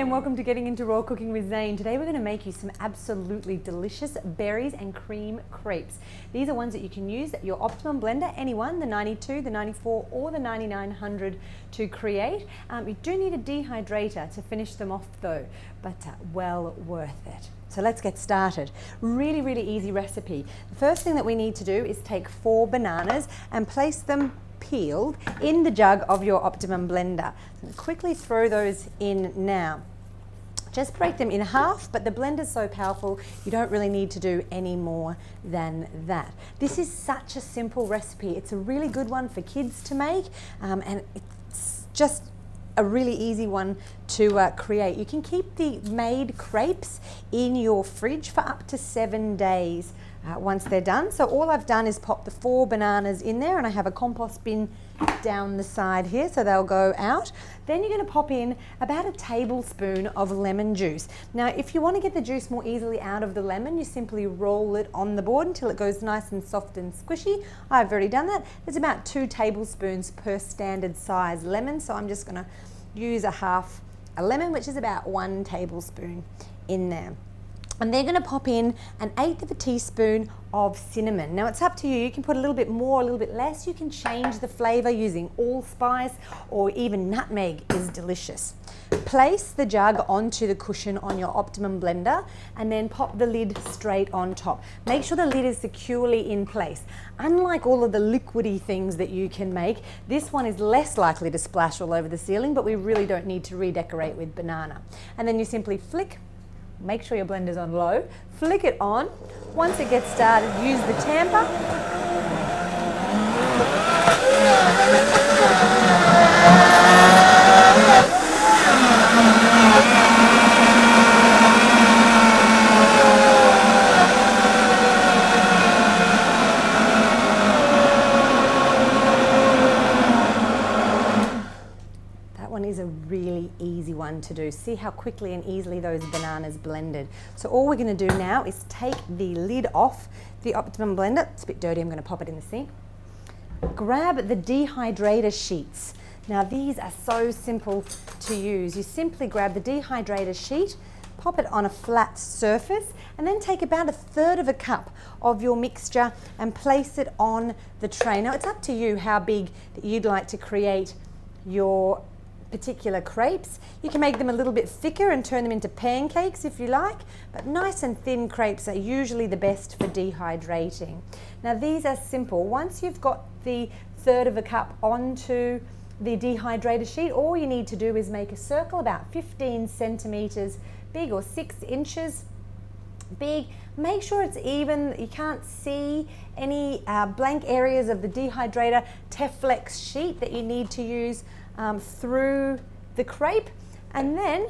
and welcome to Getting Into Raw Cooking with Zane. Today we're going to make you some absolutely delicious berries and cream crepes. These are ones that you can use at your Optimum blender, any one, the 92, the 94 or the 9900 to create. You do need a dehydrator to finish them off though, but well worth it. So let's get started. Really, really easy recipe. The first thing that we need to do is take 4 bananas and place them peeled in the jug of your Optimum blender. So quickly throw those in now. Just break them in half, but the blender's so powerful you don't really need to do any more than that. This is such a simple recipe. It's a really good one for kids to make, and it's just a really easy one to create. You can keep the made crepes in your fridge for up to 7 days once they're done. So all I've done is pop the 4 bananas in there, and I have a compost bin down the side here so they'll go out. Then you're going to pop in about a tablespoon of lemon juice. Now if you want to get the juice more easily out of the lemon, you simply roll it on the board until it goes nice and soft and squishy. I've already done that. There's about 2 tablespoons per standard size lemon, so I'm just going to use half a lemon, which is about 1 tablespoon in there. And they're going to pop in 1/8 teaspoon of cinnamon. Now it's up to you. You can put a little bit more, a little bit less. You can change the flavor using allspice, or even nutmeg is delicious. Place the jug onto the cushion on your Optimum blender and then pop the lid straight on top. Make sure the lid is securely in place. Unlike all of the liquidy things that you can make, this one is less likely to splash all over the ceiling, but we really don't need to redecorate with banana. And then you simply flick. Make sure your blender's on low, flick it on. Once it gets started, use the tamper. Is a really easy one to do. See how quickly and easily those bananas blended. So all we're going to do now is take the lid off the Optimum blender. It's a bit dirty, I'm going to pop it in the sink. Grab the dehydrator sheets. Now these are so simple to use. You simply grab the dehydrator sheet, pop it on a flat surface, and then take about 1/3 cup of your mixture and place it on the tray. Now it's up to you how big that you'd like to create your particular crepes. You can make them a little bit thicker and turn them into pancakes if you like, but nice and thin crepes are usually the best for dehydrating. Now these are simple. Once you've got the 1/3 cup onto the dehydrator sheet, all you need to do is make a circle about 15 centimeters big or 6 inches big. Make sure it's even, you can't see any blank areas of the dehydrator Teflex sheet that you need to use through the crepe, and then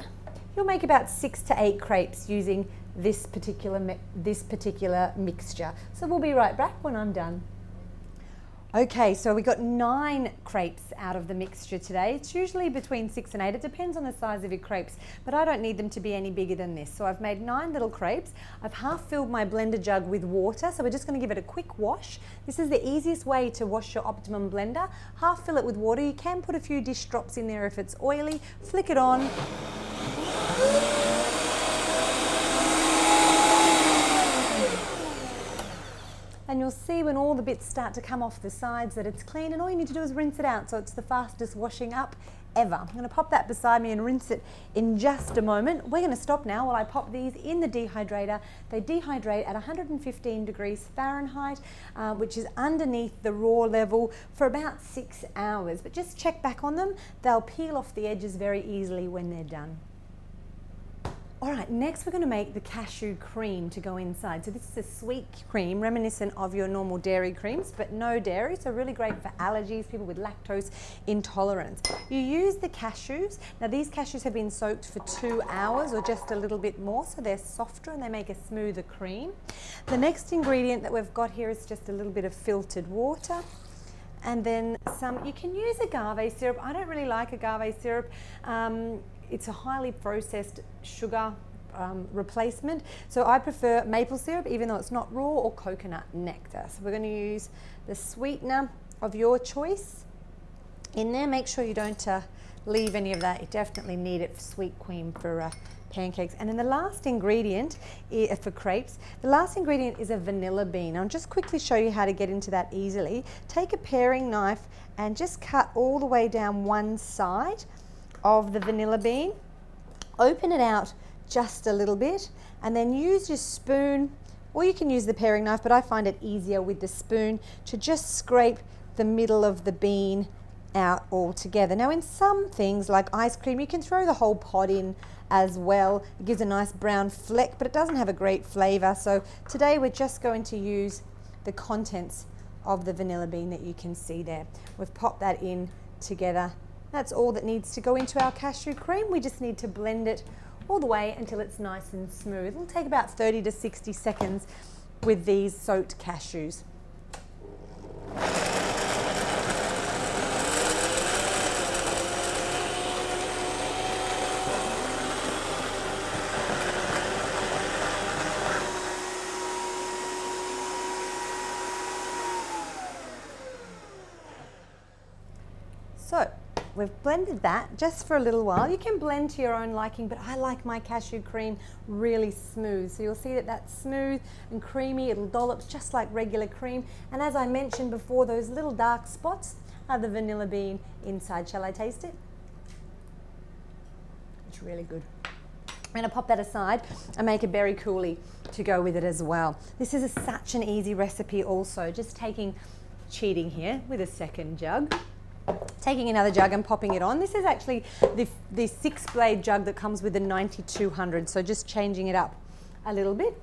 you'll make about 6 to 8 crepes using this particular mixture. So we'll be right back when I'm done. Okay, so we got 9 crepes out of the mixture today. It's usually between 6 and 8. It depends on the size of your crepes, but I don't need them to be any bigger than this. So I've made 9 little crepes. I've half filled my blender jug with water, so we're just going to give it a quick wash. This is the easiest way to wash your Optimum blender. Half fill it with water. You can put a few dish drops in there if it's oily. Flick it on. And you'll see when all the bits start to come off the sides that it's clean, and all you need to do is rinse it out, so it's the fastest washing up ever. I'm going to pop that beside me and rinse it in just a moment. We're going to stop now while I pop these in the dehydrator. They dehydrate at 115 degrees Fahrenheit, which is underneath the raw level, for about 6 hours. But just check back on them. They'll peel off the edges very easily when they're done. All right, next we're going to make the cashew cream to go inside. So this is a sweet cream reminiscent of your normal dairy creams, but no dairy, so really great for allergies, people with lactose intolerance. You use the cashews. Now these cashews have been soaked for 2 hours or just a little bit more, so they're softer and they make a smoother cream. The next ingredient that we've got here is just a little bit of filtered water. And then some, you can use agave syrup. I don't really like agave syrup. It's a highly processed sugar replacement. So I prefer maple syrup, even though it's not raw, or coconut nectar. So we're going to use the sweetener of your choice. in there. Make sure you don't leave any of that. You definitely need it for sweet cream for pancakes. And then the last ingredient for crepes, the last ingredient is a vanilla bean. I'll just quickly show you how to get into that easily. Take a paring knife and just cut all the way down one side of the vanilla bean. Open it out just a little bit and then use your spoon, or you can use the paring knife, but I find it easier with the spoon to just scrape the middle of the bean out all together. Now in some things like ice cream, you can throw the whole pod in as well. It gives a nice brown fleck, but it doesn't have a great flavor. So today we're just going to use the contents of the vanilla bean that you can see there. We've popped that in together. That's all that needs to go into our cashew cream. We just need to blend it all the way until it's nice and smooth. It'll take about 30 to 60 seconds with these soaked cashews. So we've blended that just for a little while. You can blend to your own liking, but I like my cashew cream really smooth. So you'll see that that's smooth and creamy. It'll dollop just like regular cream. And as I mentioned before, those little dark spots are the vanilla bean inside. Shall I taste it? It's really good. I'm going to pop that aside and make a berry coulis to go with it as well. This is such an easy recipe also. Just cheating here with a second jug. Taking another jug and popping it on. This is actually the 6-blade jug that comes with the 9200, so just changing it up a little bit.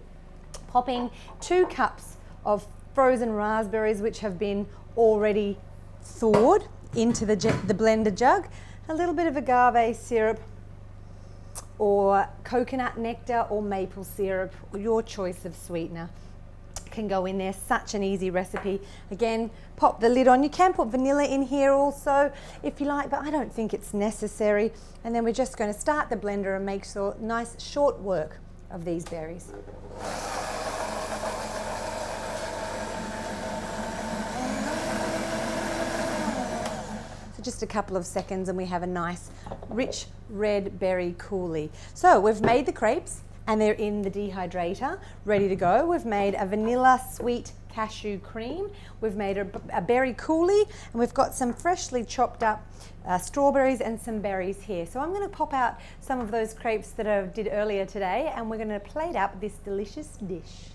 Popping 2 cups of frozen raspberries, which have been already thawed, into the blender jug. A little bit of agave syrup or coconut nectar or maple syrup, your choice of sweetener can go in there. Such an easy recipe. Again, pop the lid on. You can put vanilla in here also if you like, but I don't think it's necessary. And then we're just going to start the blender and make sure nice short work of these berries. So just a couple of seconds and we have a nice rich red berry coulis. So we've made the crepes and they're in the dehydrator, ready to go. We've made a vanilla sweet cashew cream. We've made a berry coulis, and we've got some freshly chopped up strawberries and some berries here. So I'm going to pop out some of those crepes that I did earlier today, and we're going to plate up this delicious dish.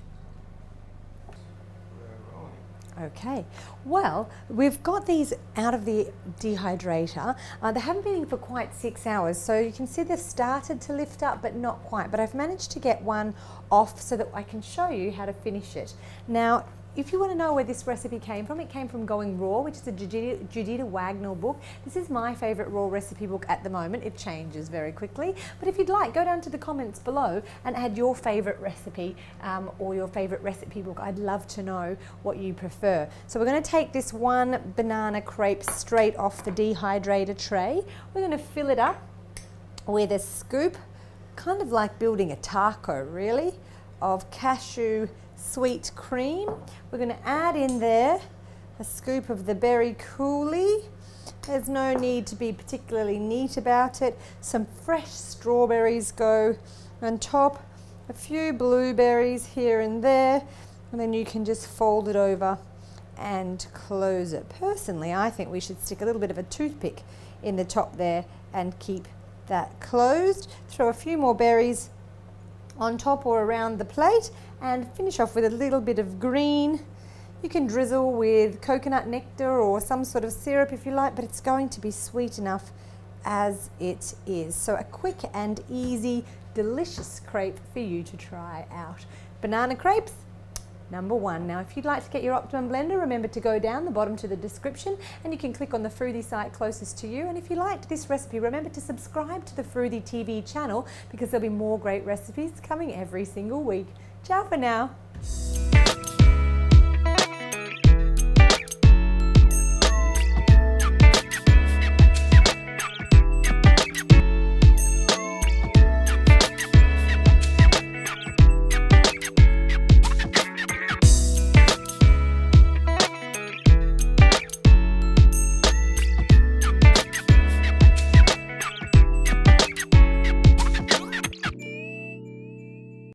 Okay, well, we've got these out of the dehydrator. They haven't been in for quite 6 hours, so you can see they've started to lift up, but not quite. But I've managed to get one off so that I can show you how to finish it. Now, if you want to know where this recipe came from, it came from Going Raw, which is a Judita Wagnall book. This is my favourite raw recipe book at the moment. It changes very quickly. But if you'd like, go down to the comments below and add your favourite recipe or your favourite recipe book. I'd love to know what you prefer. So we're going to take this one banana crepe straight off the dehydrator tray. We're going to fill it up with a scoop, kind of like building a taco really, of cashew sweet cream. We're going to add in there a scoop of the berry coulis. There's no need to be particularly neat about it. Some fresh strawberries go on top, a few blueberries here and there, and then you can just fold it over and close it. Personally, I think we should stick a little bit of a toothpick in the top there and keep that closed. Throw a few more berries on top or around the plate and finish off with a little bit of green. You can drizzle with coconut nectar or some sort of syrup if you like, but it's going to be sweet enough as it is. So a quick and easy, delicious crepe for you to try out. Banana crepes, #1. Now, if you'd like to get your Optimum blender, remember to go down the bottom to the description and you can click on the Fruity site closest to you. And if you liked this recipe, remember to subscribe to the Fruity TV channel because there'll be more great recipes coming every single week. Ciao for now.